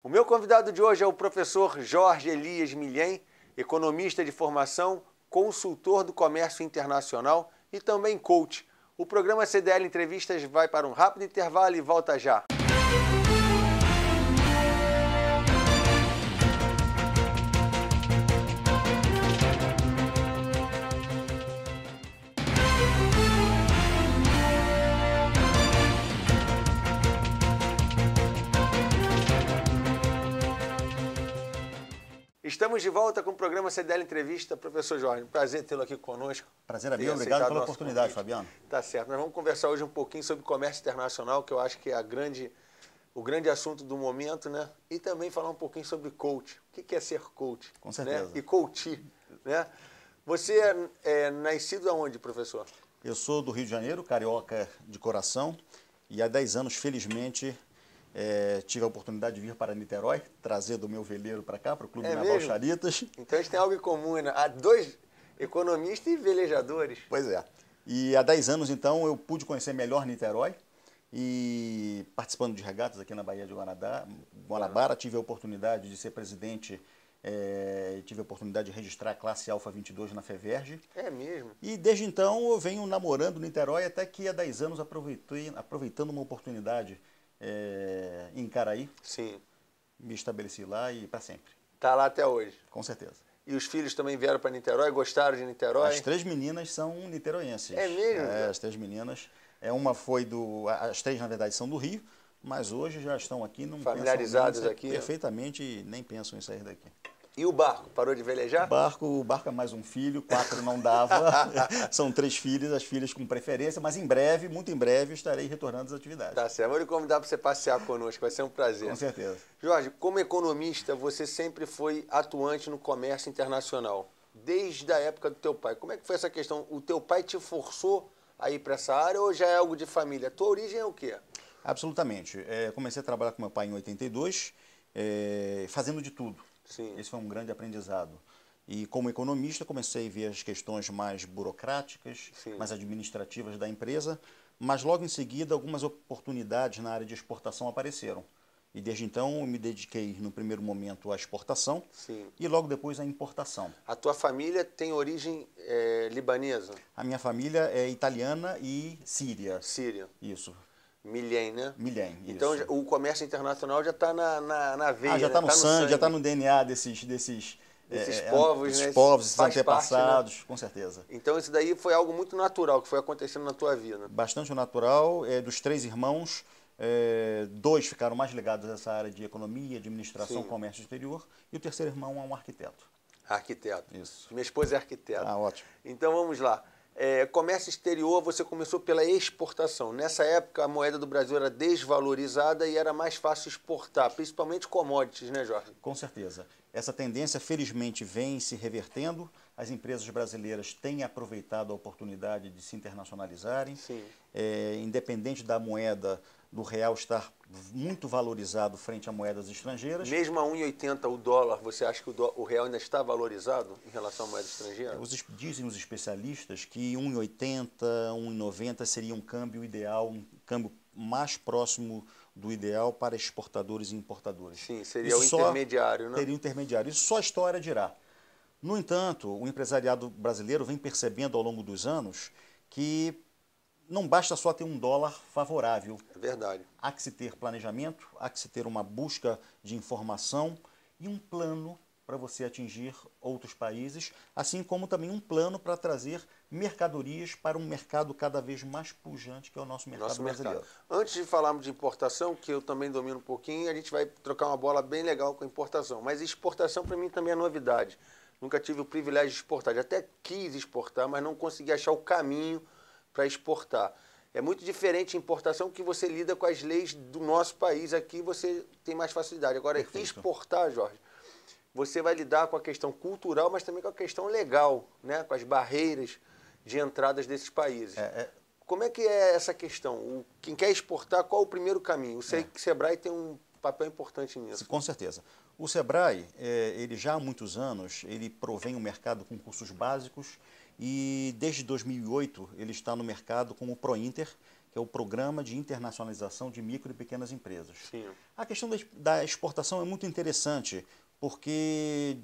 O meu convidado de hoje é o professor Jorge Elias Milhem, economista de formação, consultor do comércio internacional e também coach. O programa CDL Entrevistas vai para um rápido intervalo e volta já. Estamos de volta com o programa CDL Entrevista. Professor Jorge, prazer tê-lo aqui conosco. Prazer é meu, obrigado pela oportunidade, Fabiano. Tá certo, nós vamos conversar hoje um pouquinho sobre comércio internacional, que eu acho que é o grande assunto do momento, né? E também falar um pouquinho sobre coach. O que é ser coach? Com certeza. Né? E coachee, né? Você é nascido aonde, professor? Eu sou do Rio de Janeiro, carioca de coração, e há 10 anos, felizmente, tive a oportunidade de vir para Niterói, trazer do meu veleiro para cá, para o Clube Naval Charitas. Então a gente tem algo em comum, né? Há dois economistas e velejadores. Pois é. E há 10 anos, então, eu pude conhecer melhor Niterói e participando de regatas aqui na Baía de Guanabara, tive a oportunidade de ser presidente, tive a oportunidade de registrar a classe Alfa 22 na FEVERJ. É mesmo? E desde então eu venho namorando Niterói até que há 10 anos aproveitando uma oportunidade em Caraí. Sim. Me estabeleci lá e para sempre. Está lá até hoje? Com certeza. E os filhos também vieram para Niterói? Gostaram de Niterói? As 3 meninas são niteroenses. É mesmo? As 3 meninas. Uma foi as 3, na verdade, são do Rio, mas hoje já estão aqui. Não familiarizadas aqui? Perfeitamente, e nem pensam em sair daqui. E o barco? Parou de velejar? O barco é mais um filho, 4 não dava. São 3 filhas, as filhas com preferência, mas em breve, muito em breve, estarei retornando às atividades. Tá certo. Vou lhe convidar para você passear conosco, vai ser um prazer. Com certeza. Jorge, como economista, você sempre foi atuante no comércio internacional, desde a época do teu pai. Como é que foi essa questão? O teu pai te forçou a ir para essa área ou já é algo de família? A tua origem é o quê? Absolutamente. Comecei a trabalhar com meu pai em 82, fazendo de tudo. Sim. Esse foi um grande aprendizado. E como economista comecei a ver as questões mais burocráticas, Sim, mais administrativas da empresa, mas logo em seguida algumas oportunidades na área de exportação apareceram. E desde então eu me dediquei no primeiro momento à exportação. Sim. E logo depois à importação. A tua família tem origem libanesa? A minha família é italiana e síria. Síria. Isso. Milhem, né? Milhem, então isso. O comércio internacional já está na veia, já está né? no sangue, já está no DNA desses povos, né? povos, esses Parte, antepassados, né? Com certeza. Então isso daí foi algo muito natural que foi acontecendo na tua vida. Bastante natural. Dos 3 irmãos, 2 ficaram mais ligados a essa área de economia, administração, Sim, comércio exterior, e o terceiro irmão é um arquiteto. Arquiteto. Isso. Minha esposa é arquiteta. Ah, ótimo. Então vamos lá. Comércio exterior, você começou pela exportação. Nessa época, a moeda do Brasil era desvalorizada e era mais fácil exportar, principalmente commodities, né, Jorge? Com certeza. Essa tendência, felizmente, vem se revertendo. As empresas brasileiras têm aproveitado a oportunidade de se internacionalizarem. Sim. Independente da moeda, do real estar muito valorizado frente a moedas estrangeiras. Mesmo a 1,80 o dólar, você acha que o real ainda está valorizado em relação à moeda estrangeira? Dizem os especialistas que 1,80, 1,90 seria um câmbio ideal, um câmbio mais próximo do ideal para exportadores e importadores. Sim, seria o intermediário, né? Teria o intermediário. Isso só a história dirá. No entanto, o empresariado brasileiro vem percebendo ao longo dos anos que não basta só ter um dólar favorável. É verdade. Há que se ter planejamento, há que se ter uma busca de informação e um plano para você atingir outros países, assim como também um plano para trazer mercadorias para um mercado cada vez mais pujante, que é o nosso mercado brasileiro. Antes de falarmos de importação, que eu também domino um pouquinho, a gente vai trocar uma bola bem legal com a importação. Mas exportação para mim também é novidade. Nunca tive o privilégio de exportar. Já até quis exportar, mas não consegui achar o caminho para exportar. É muito diferente a importação que você lida com as leis do nosso país. Aqui você tem mais facilidade. Agora, exportar, Jorge, você vai lidar com a questão cultural, mas também com a questão legal, né? Com as barreiras de entradas desses países. Como é que é essa questão? Quem quer exportar, qual o primeiro caminho? Eu sei que o Sebrae tem um papel importante nisso. Com certeza. O Sebrae, ele já há muitos anos, ele provém o mercado com cursos básicos e desde 2008 ele está no mercado como Prointer, que é o Programa de Internacionalização de Micro e Pequenas Empresas. Sim. A questão da exportação é muito interessante, porque,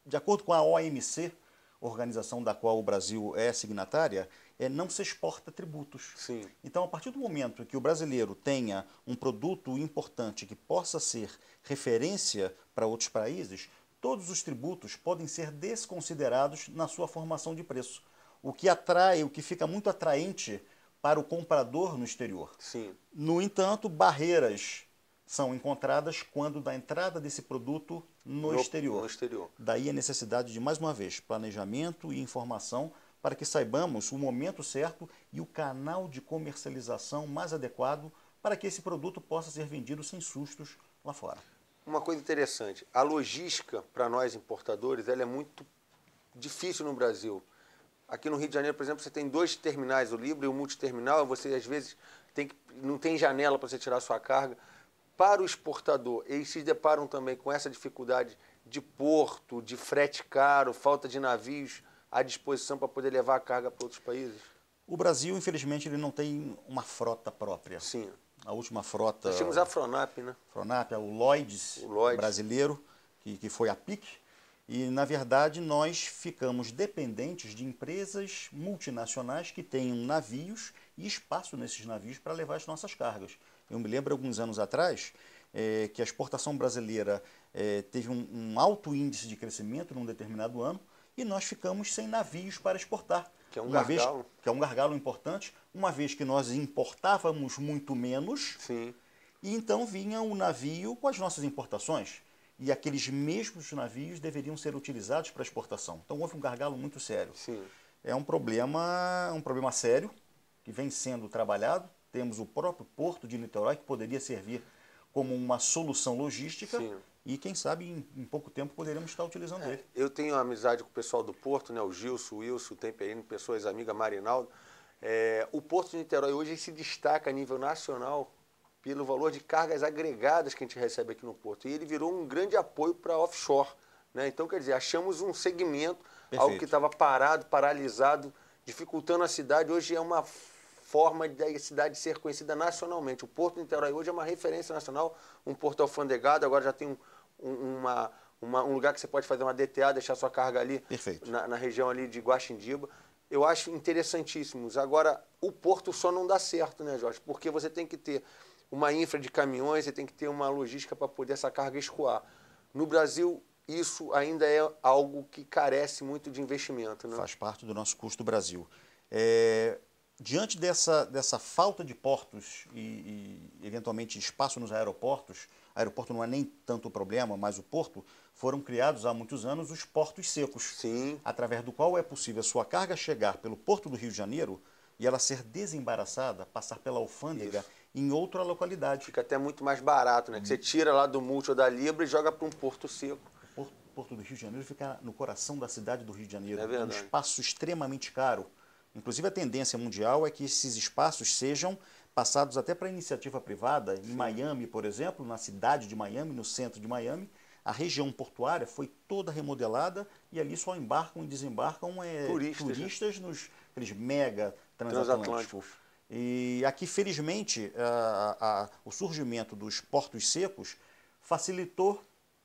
de acordo com a OMC, organização da qual o Brasil é signatária, não se exporta tributos. Sim. Então, a partir do momento que o brasileiro tenha um produto importante que possa ser referência para outros países, todos os tributos podem ser desconsiderados na sua formação de preço. O que atrai, o que fica muito atraente para o comprador no exterior. Sim. No entanto, barreiras são encontradas quando da entrada desse produto no exterior. No exterior. Daí a necessidade de, mais uma vez, planejamento e informação para que saibamos o momento certo e o canal de comercialização mais adequado para que esse produto possa ser vendido sem sustos lá fora. Uma coisa interessante, a logística para nós importadores ela é muito difícil no Brasil. Aqui no Rio de Janeiro, por exemplo, você tem 2 terminais, o Libra e o multiterminal, você às vezes não tem janela para você tirar sua carga. Para o exportador, eles se deparam também com essa dificuldade de porto, de frete caro, falta de navios à disposição para poder levar a carga para outros países? O Brasil, infelizmente, ele não tem uma frota própria. Sim. A última frota... Nós tínhamos a Fronap, né? Fronap, o Lloyds brasileiro, que foi a PIC. E, na verdade, nós ficamos dependentes de empresas multinacionais que tenham navios e espaço nesses navios para levar as nossas cargas. Eu me lembro, alguns anos atrás, que a exportação brasileira teve um alto índice de crescimento num determinado ano e nós ficamos sem navios para exportar. Que é um gargalo. Que é um gargalo importante, uma vez que nós importávamos muito menos. Sim. E então vinha o navio com as nossas importações. E aqueles mesmos navios deveriam ser utilizados para exportação. Então houve um gargalo muito sério. Sim. É um problema sério que vem sendo trabalhado. Temos o próprio Porto de Niterói, que poderia servir como uma solução logística. Sim. E quem sabe em pouco tempo poderemos estar utilizando ele. Eu tenho amizade com o pessoal do Porto, né? O Gilson, o Wilson, o Temperino, pessoas amigas, Marinaldo. O Porto de Niterói hoje se destaca a nível nacional pelo valor de cargas agregadas que a gente recebe aqui no Porto. E ele virou um grande apoio para offshore, né? Então, quer dizer, achamos um segmento, Perfeito. Algo que estava parado, paralisado, dificultando a cidade. Hoje é uma forma da cidade ser conhecida nacionalmente. O Porto de Niterói hoje é uma referência nacional, um porto alfandegado, agora já tem um lugar que você pode fazer uma DTA, deixar sua carga ali na região ali de Guaxindiba. Eu acho interessantíssimos. Agora, o porto só não dá certo, né, Jorge? Porque você tem que ter uma infra de caminhões, você tem que ter uma logística para poder essa carga escoar. No Brasil, isso ainda é algo que carece muito de investimento, né? Faz parte do nosso custo Brasil. Diante dessa falta de portos e eventualmente espaço nos aeroportos, aeroporto não é nem tanto o problema, mas o porto, foram criados há muitos anos os portos secos. Sim. Através do qual é possível a sua carga chegar pelo Porto do Rio de Janeiro e ela ser desembaraçada, passar pela alfândega em outra localidade. Fica até muito mais barato, né? Que você tira lá do Multi ou da Libra e joga para um porto seco. O Porto do Rio de Janeiro fica no coração da cidade do Rio de Janeiro. É verdade. Um espaço extremamente caro. Inclusive a tendência mundial é que esses espaços sejam passados até para iniciativa privada. Em Miami, por exemplo, na cidade de Miami, no centro de Miami, a região portuária foi toda remodelada e ali só embarcam e desembarcam turistas nos aqueles mega transatlânticos. E aqui, felizmente, o surgimento dos portos secos facilitou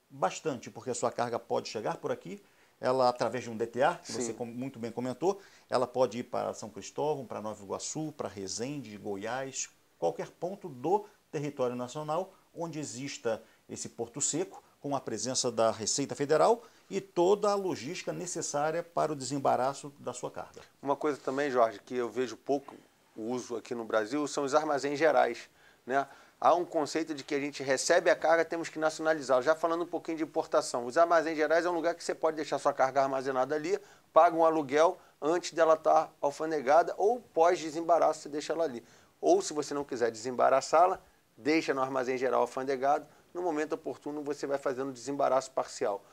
bastante, porque a sua carga pode chegar por aqui, ela, através de um DTA, que você muito bem comentou, ela pode ir para São Cristóvão, para Nova Iguaçu, para Resende, Goiás, qualquer ponto do território nacional onde exista esse porto seco, com a presença da Receita Federal e toda a logística necessária para o desembaraço da sua carga. Uma coisa também, Jorge, que eu vejo pouco uso aqui no Brasil, são os armazéns gerais, né? Há um conceito de que a gente recebe a carga, temos que nacionalizá-la. Já falando um pouquinho de importação, os armazéns gerais é um lugar que você pode deixar sua carga armazenada ali, paga um aluguel antes dela estar alfanegada, ou pós-desembaraço você deixa ela ali. Ou, se você não quiser desembaraçá-la, deixa no armazém geral alfandegado, no momento oportuno você vai fazendo desembaraço parcial.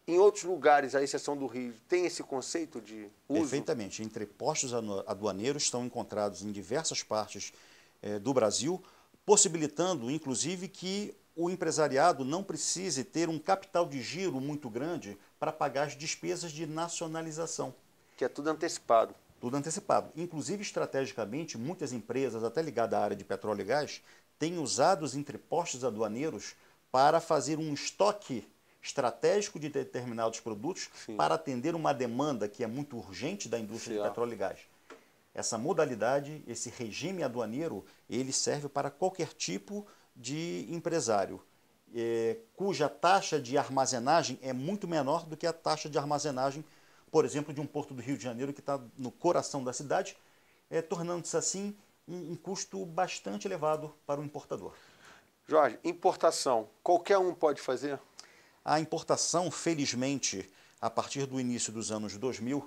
Em outros lugares, à exceção do Rio, tem esse conceito de uso? Perfeitamente. Entrepostos aduaneiros estão encontrados em diversas partes do Brasil, possibilitando, inclusive, que o empresariado não precise ter um capital de giro muito grande para pagar as despesas de nacionalização. Que é tudo antecipado. Tudo antecipado. Inclusive, estrategicamente, muitas empresas, até ligadas à área de petróleo e gás, têm usado os entrepostos aduaneiros para fazer um estoque estratégico de determinados produtos para atender uma demanda que é muito urgente da indústria de petróleo e gás. Essa modalidade, esse regime aduaneiro, ele serve para qualquer tipo de empresário, cuja taxa de armazenagem é muito menor do que a taxa de armazenagem, por exemplo, de um porto do Rio de Janeiro que está no coração da cidade, tornando-se assim um custo bastante elevado para o importador. Jorge, importação, qualquer um pode fazer? A importação, felizmente, a partir do início dos anos 2000,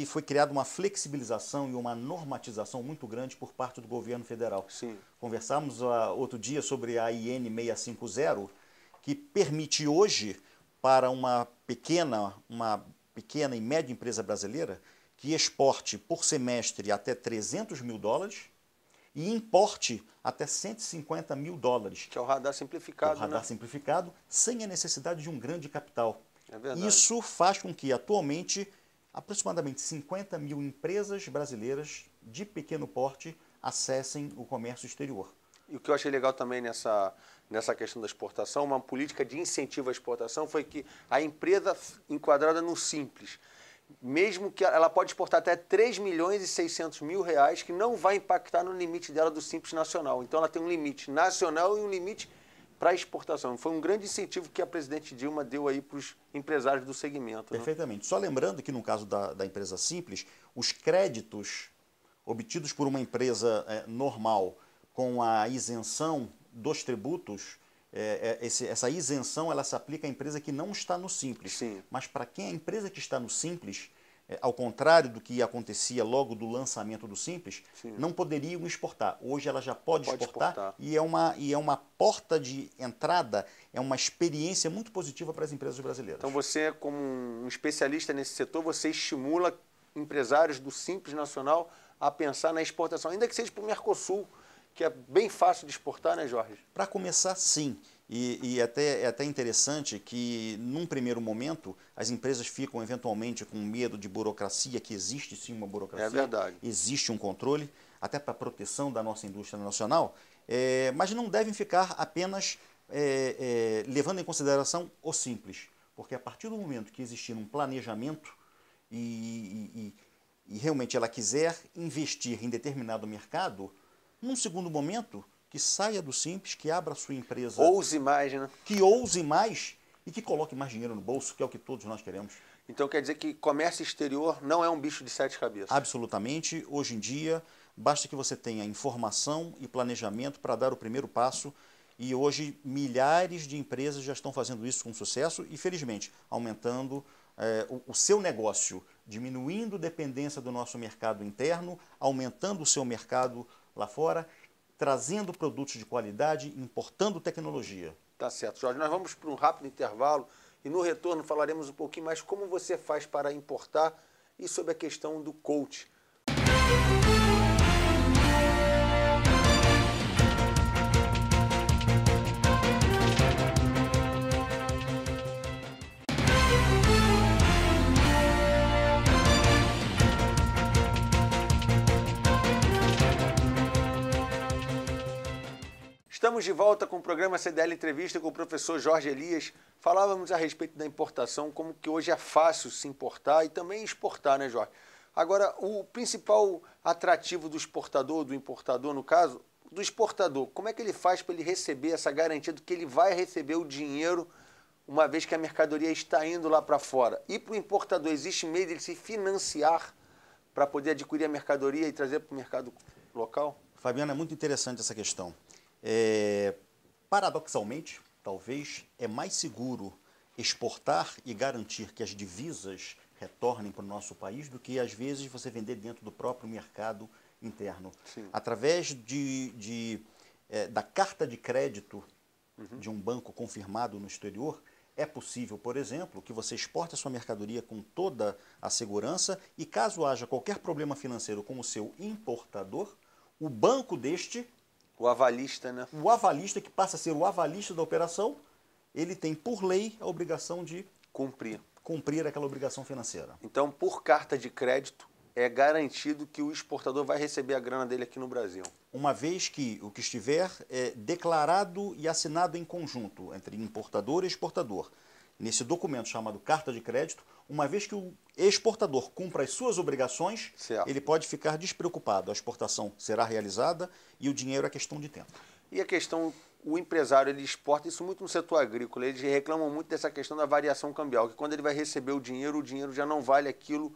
foi criada uma flexibilização e uma normatização muito grande por parte do governo federal. Sim. Conversamos outro dia sobre a IN 650, que permite hoje para uma pequena e média empresa brasileira que exporte por semestre até $300 mil e importe até $150 mil. Que é o radar simplificado, que é o radar simplificado, sem a necessidade de um grande capital. É verdade. Isso faz com que, atualmente, aproximadamente 50 mil empresas brasileiras de pequeno porte acessem o comércio exterior. E o que eu achei legal também nessa questão da exportação, uma política de incentivo à exportação, foi que a empresa enquadrada no Simples, mesmo que ela pode exportar até R$3.600.000, que não vai impactar no limite dela do Simples Nacional. Então ela tem um limite nacional e um limite para exportação. Foi um grande incentivo que a presidente Dilma deu aí para os empresários do segmento. Perfeitamente. Né? Só lembrando que no caso da empresa Simples, os créditos obtidos por uma empresa normal com a isenção dos tributos, essa isenção ela se aplica à empresa que não está no Simples. Sim. Mas para quem é a empresa que está no Simples, ao contrário do que acontecia logo do lançamento do Simples, Sim, não poderiam exportar. Hoje ela já pode exportar. E é uma porta de entrada, é uma experiência muito positiva para as empresas brasileiras. Então você, como um especialista nesse setor, você estimula empresários do Simples Nacional a pensar na exportação, ainda que seja para o Mercosul, que é bem fácil de exportar, né, Jorge? Para começar, sim. E é até interessante que, num primeiro momento, as empresas ficam eventualmente com medo de burocracia, que existe sim uma burocracia. É verdade. Existe um controle, até para a proteção da nossa indústria nacional, mas não devem ficar apenas levando em consideração o simples. Porque a partir do momento que existir um planejamento e realmente ela quiser investir em determinado mercado, num segundo momento, que saia do simples, que abra a sua empresa. Ouse mais, né? Que ouse mais e que coloque mais dinheiro no bolso, que é o que todos nós queremos. Então quer dizer que comércio exterior não é um bicho de sete cabeças? Absolutamente. Hoje em dia, basta que você tenha informação e planejamento para dar o primeiro passo. E hoje, milhares de empresas já estão fazendo isso com sucesso e, felizmente, aumentando o seu negócio, diminuindo dependência do nosso mercado interno, aumentando o seu mercado lá fora, trazendo produtos de qualidade, importando tecnologia. Tá certo, Jorge. Nós vamos para um rápido intervalo e no retorno falaremos um pouquinho mais como você faz para importar e sobre a questão do coach. Estamos de volta com o programa CDL Entrevista com o professor Jorge Elias. Falávamos a respeito da importação, como que hoje é fácil se importar e também exportar, né, Jorge? Agora, o principal atrativo do exportador, do importador, no caso, do exportador, como é que ele faz para ele receber essa garantia de que ele vai receber o dinheiro uma vez que a mercadoria está indo lá para fora? E para o importador, existe meio de ele se financiar para poder adquirir a mercadoria e trazer para o mercado local? Fabiano, é muito interessante essa questão. Paradoxalmente, talvez, é mais seguro exportar e garantir que as divisas retornem para o nosso país do que, às vezes, você vender dentro do próprio mercado interno. Sim. Através da carta de crédito de um banco confirmado no exterior, é possível, por exemplo, que você exporte a sua mercadoria com toda a segurança e, caso haja qualquer problema financeiro com o seu importador, o banco o avalista, né? O avalista, que passa a ser o avalista da operação, ele tem, por lei, a obrigação de cumprir cumprir aquela obrigação financeira. Então, por carta de crédito, é garantido que o exportador vai receber a grana dele aqui no Brasil. Uma vez que o que estiver declarado e assinado em conjunto entre importador e exportador, nesse documento chamado carta de crédito, uma vez que o exportador cumpra as suas obrigações, certo, ele pode ficar despreocupado. A exportação será realizada e o dinheiro é questão de tempo. E a questão, o empresário ele exporta isso muito no setor agrícola, eles reclamam muito dessa questão da variação cambial, que quando ele vai receber o dinheiro já não vale aquilo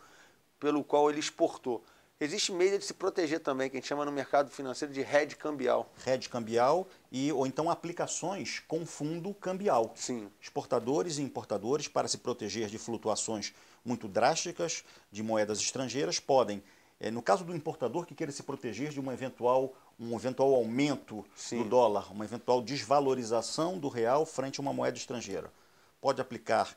pelo qual ele exportou. Existe meio de se proteger também, que a gente chama no mercado financeiro de hedge cambial. Hedge cambial ou então aplicações com fundo cambial. Sim. Exportadores e importadores, para se proteger de flutuações muito drásticas de moedas estrangeiras, podem, no caso do importador que queira se proteger de um eventual aumento do dólar, uma eventual desvalorização do real frente a uma moeda estrangeira, pode aplicar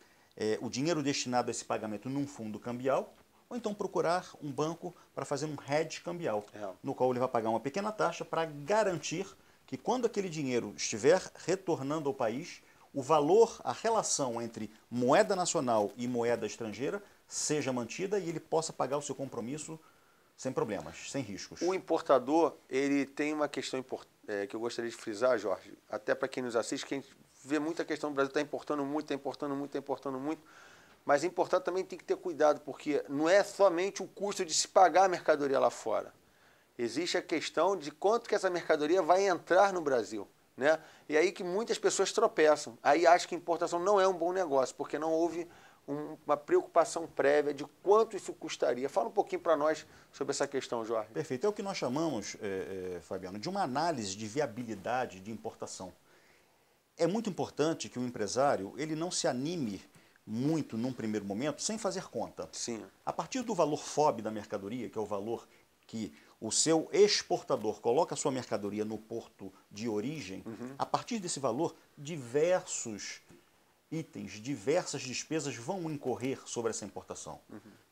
o dinheiro destinado a esse pagamento num fundo cambial, ou então procurar um banco para fazer um hedge cambial, no qual ele vai pagar uma pequena taxa para garantir que quando aquele dinheiro estiver retornando ao país, o valor, a relação entre moeda nacional e moeda estrangeira seja mantida e ele possa pagar o seu compromisso sem problemas, sem riscos. O importador, ele tem uma questão que eu gostaria de frisar, Jorge, até para quem nos assiste, que a gente vê muita questão do Brasil, está importando muito, está importando muito, está importando muito. Mas importar também tem que ter cuidado, porque não é somente o custo de se pagar a mercadoria lá fora. Existe a questão de quanto que essa mercadoria vai entrar no Brasil, né? E aí que muitas pessoas tropeçam. Aí acham que importação não é um bom negócio, porque não houve uma preocupação prévia de quanto isso custaria. Fala um pouquinho para nós sobre essa questão, Jorge. Perfeito. É o que nós chamamos, Fabiano, de uma análise de viabilidade de importação. É muito importante que o empresário ele não se anime muito num primeiro momento, sem fazer conta. Sim. A partir do valor FOB da mercadoria, que é o valor que o seu exportador coloca a sua mercadoria no porto de origem, a partir desse valor, diversos itens, diversas despesas vão incorrer sobre essa importação.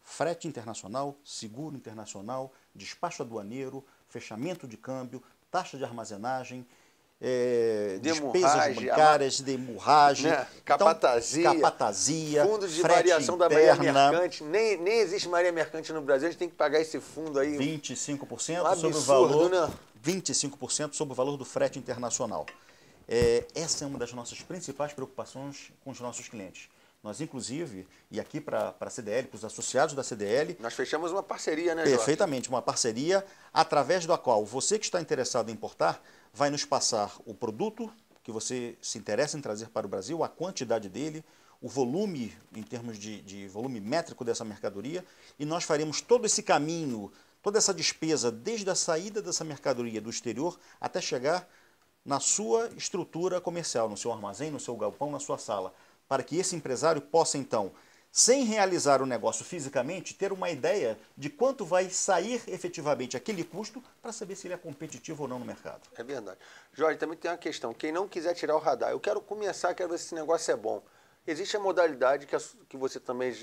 Frete internacional, seguro internacional, despacho aduaneiro, fechamento de câmbio, taxa de armazenagem, despesas bancárias, de hemorragem, né? Capatazia, fundo de variação da Maria Mercante. Nem existe Maria Mercante no Brasil, a gente tem que pagar esse fundo aí. 25% sobre o valor, né? 25% sobre o valor do frete internacional. Essa é uma das nossas principais preocupações com os nossos clientes. Nós, inclusive, e aqui para a CDL, para os associados da CDL... Nós fechamos uma parceria, né, Jorge? Perfeitamente, uma parceria através da qual você que está interessado em importar vai nos passar o produto que você se interessa em trazer para o Brasil, a quantidade dele, o volume, em termos de volume métrico dessa mercadoria, e nós faremos todo esse caminho, toda essa despesa, desde a saída dessa mercadoria do exterior até chegar na sua estrutura comercial, no seu armazém, no seu galpão, na sua sala, para que esse empresário possa, então, sem realizar o negócio fisicamente, ter uma ideia de quanto vai sair efetivamente aquele custo para saber se ele é competitivo ou não no mercado. É verdade. Jorge, também tem uma questão. Quem não quiser tirar o radar, eu quero começar, quero ver se esse negócio é bom. Existe a modalidade que você também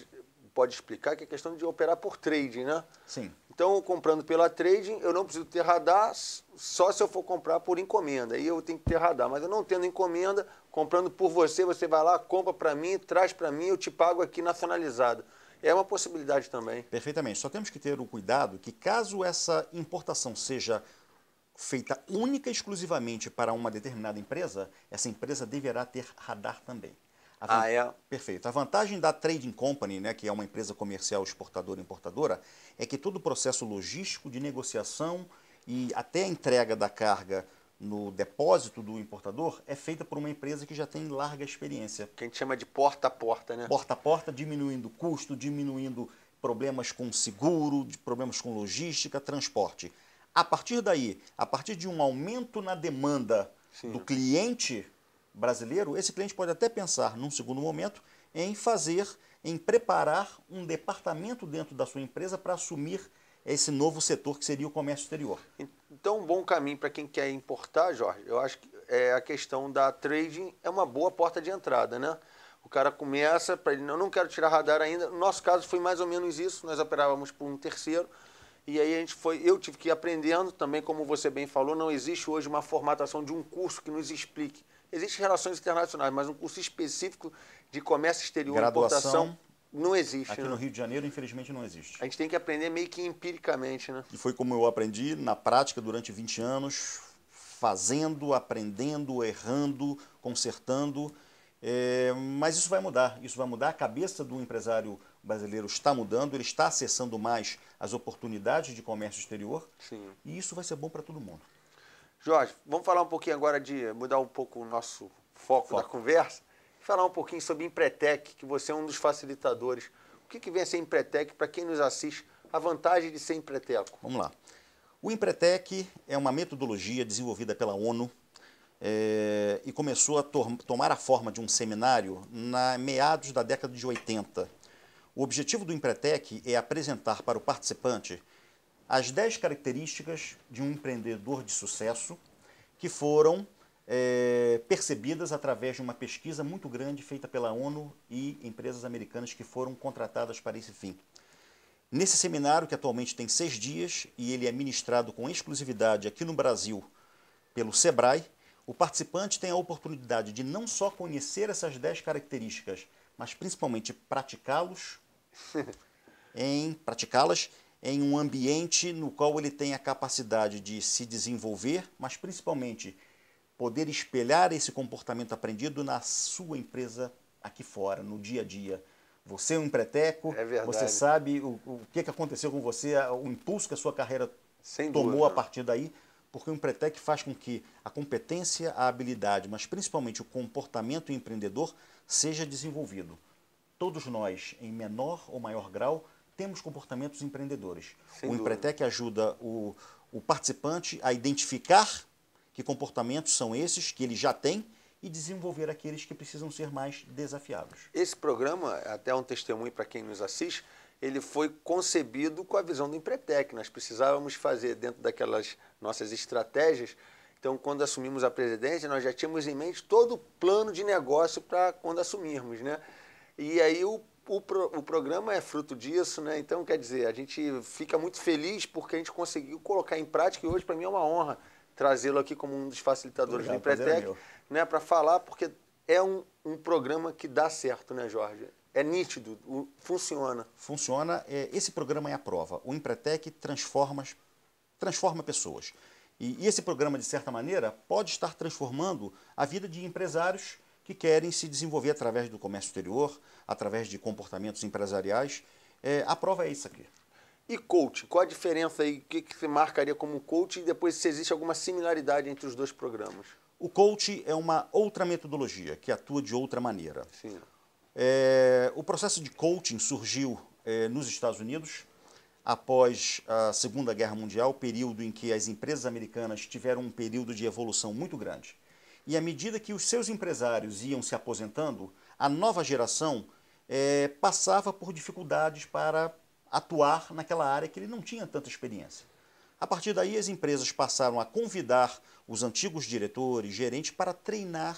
pode explicar, que é a questão de operar por trading, né? Sim. Então, comprando pela trading, eu não preciso ter radar, só se eu for comprar por encomenda. Aí eu tenho que ter radar. Mas eu não tendo encomenda, comprando por você, você vai lá, compra para mim, traz para mim, eu te pago aqui nacionalizado. É uma possibilidade também. Perfeitamente. Só temos que ter o cuidado que caso essa importação seja feita única e exclusivamente para uma determinada empresa, essa empresa deverá ter radar também. Perfeito. A vantagem da Trading Company, né, que é uma empresa comercial exportadora e importadora, é que todo o processo logístico de negociação e até a entrega da carga no depósito do importador é feita por uma empresa que já tem larga experiência. Que a gente chama de porta a porta, né? Porta a porta, diminuindo custo, diminuindo problemas com seguro, problemas com logística, transporte. A partir daí, a partir de um aumento na demanda do cliente brasileiro, esse cliente pode até pensar, num segundo momento, em preparar um departamento dentro da sua empresa para assumir esse novo setor que seria o comércio exterior. Então, um bom caminho para quem quer importar, Jorge, eu acho que a questão da trading é uma boa porta de entrada, né? O cara começa, para ele, eu não quero tirar radar ainda. No nosso caso foi mais ou menos isso, nós operávamos por um terceiro, e aí eu tive que ir aprendendo, também como você bem falou, não existe hoje uma formatação de um curso que nos explique. Existem relações internacionais, mas um curso específico de comércio exterior, graduação, importação, não existe. Aqui né? no Rio de Janeiro, infelizmente, não existe. A gente tem que aprender meio que empiricamente, né? E foi como eu aprendi na prática durante 20 anos, fazendo, aprendendo, errando, consertando. Mas isso vai mudar. A cabeça do empresário brasileiro está mudando, ele está acessando mais as oportunidades de comércio exterior. Sim. E isso vai ser bom para todo mundo. Jorge, vamos falar um pouquinho agora de mudar um pouco o nosso foco da conversa. Falar um pouquinho sobre Empretec, que você é um dos facilitadores. O que vem a ser Empretec para quem nos assiste? A vantagem de ser empreteco. Vamos lá. O Empretec é uma metodologia desenvolvida pela ONU e começou a tomar a forma de um seminário na meados da década de 80. O objetivo do Empretec é apresentar para o participante as 10 características de um empreendedor de sucesso que foram percebidas através de uma pesquisa muito grande feita pela ONU e empresas americanas que foram contratadas para esse fim. Nesse seminário, que atualmente tem 6 dias, e ele é ministrado com exclusividade aqui no Brasil pelo Sebrae, o participante tem a oportunidade de não só conhecer essas 10 características, mas principalmente praticá-las em um ambiente no qual ele tem a capacidade de se desenvolver, mas principalmente poder espelhar esse comportamento aprendido na sua empresa aqui fora, no dia a dia. Você é um empreteco, você sabe o que aconteceu com você, o impulso que a sua carreira tomou a partir daí, porque o Empretec faz com que a competência, a habilidade, mas principalmente o comportamento empreendedor seja desenvolvido. Todos nós, em menor ou maior grau, temos comportamentos empreendedores. O Empretec ajuda o participante a identificar que comportamentos são esses que ele já tem e desenvolver aqueles que precisam ser mais desafiados. Esse programa, até um testemunho para quem nos assiste, ele foi concebido com a visão do Empretec. Nós precisávamos fazer dentro daquelas nossas estratégias. Então, quando assumimos a presidência, nós já tínhamos em mente todo o plano de negócio para quando assumirmos, né? E aí o programa é fruto disso, né? Então, quer dizer, a gente fica muito feliz porque a gente conseguiu colocar em prática e hoje para mim é uma honra trazê-lo aqui como um dos facilitadores do Empretec, né, para falar, porque é um programa que dá certo, né, Jorge? É nítido, funciona. Funciona. Esse programa é a prova. O Empretec transforma pessoas. E esse programa, de certa maneira, pode estar transformando a vida de empresários que querem se desenvolver através do comércio exterior, através de comportamentos empresariais. A prova é isso aqui. E coach, qual a diferença aí? O que você marcaria como coach e depois se existe alguma similaridade entre os dois programas? O coach é uma outra metodologia que atua de outra maneira. Sim. O processo de coaching surgiu nos Estados Unidos após a Segunda Guerra Mundial, período em que as empresas americanas tiveram um período de evolução muito grande. E à medida que os seus empresários iam se aposentando, a nova geração passava por dificuldades para atuar naquela área que ele não tinha tanta experiência. A partir daí, as empresas passaram a convidar os antigos diretores, gerentes, para treinar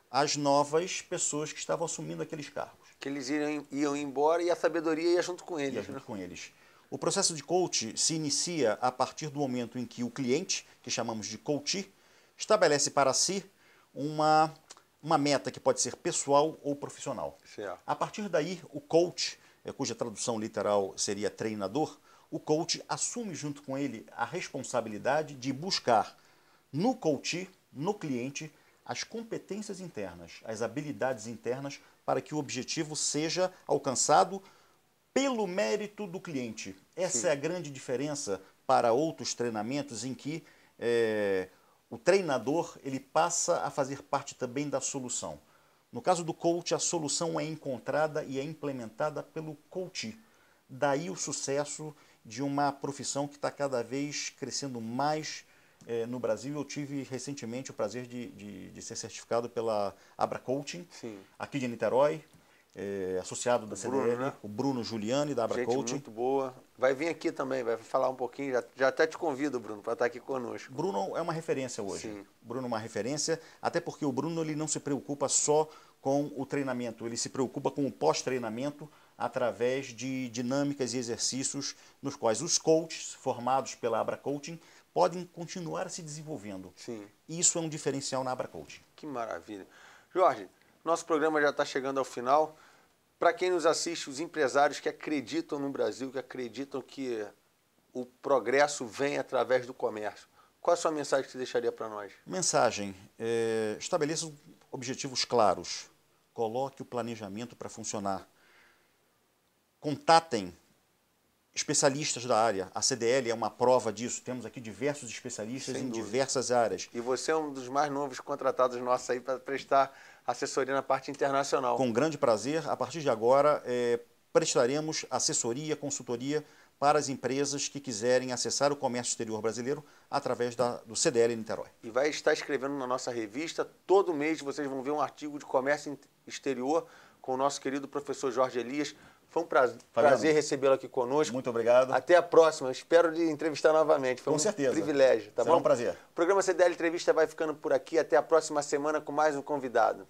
as novas pessoas que estavam assumindo aqueles cargos. Que eles iam embora e a sabedoria ia junto com eles. O processo de coach se inicia a partir do momento em que o cliente, que chamamos de coach, estabelece para si uma meta que pode ser pessoal ou profissional. Certo. A partir daí, o coach, cuja tradução literal seria treinador, o coach assume junto com ele a responsabilidade de buscar no coach, no cliente, as competências internas, as habilidades internas para que o objetivo seja alcançado pelo mérito do cliente. Essa é a grande diferença para outros treinamentos em que o treinador ele passa a fazer parte também da solução. No caso do coach, a solução é encontrada e é implementada pelo coach. Daí o sucesso de uma profissão que está cada vez crescendo mais no Brasil. Eu tive recentemente o prazer de ser certificado pela Abra Coaching, aqui de Niterói, associado da CDL, né? O Bruno Giuliani, da Abra Coaching. Muito boa. Vai vir aqui também, vai falar um pouquinho. Já até te convido, Bruno, para estar aqui conosco. Bruno é uma referência hoje. Sim. Bruno é uma referência, até porque o Bruno ele não se preocupa só com o treinamento, ele se preocupa com o pós-treinamento através de dinâmicas e exercícios nos quais os coaches formados pela Abra Coaching podem continuar se desenvolvendo. Sim. Isso é um diferencial na Abra Coaching. Que maravilha. Jorge, nosso programa já está chegando ao final. para quem nos assiste, os empresários que acreditam no Brasil, que acreditam que o progresso vem através do comércio, qual a sua mensagem que você deixaria para nós? Mensagem, estabeleça objetivos claros, coloque o planejamento para funcionar, contatem especialistas da área, a CDL é uma prova disso, temos aqui diversos especialistas em diversas áreas. E você é um dos mais novos contratados nossos aí para prestar assessoria na parte internacional. Com grande prazer, a partir de agora prestaremos assessoria, consultoria para as empresas que quiserem acessar o comércio exterior brasileiro através do CDL Niterói. E vai estar escrevendo na nossa revista, todo mês vocês vão ver um artigo de comércio exterior com o nosso querido professor Jorge Elias. Foi um prazer recebê-lo aqui conosco. Muito obrigado. Até a próxima. Espero lhe entrevistar novamente. Foi com certeza. Privilégio. Tá Será bom? um prazer. O programa CDL Entrevista vai ficando por aqui. Até a próxima semana com mais um convidado.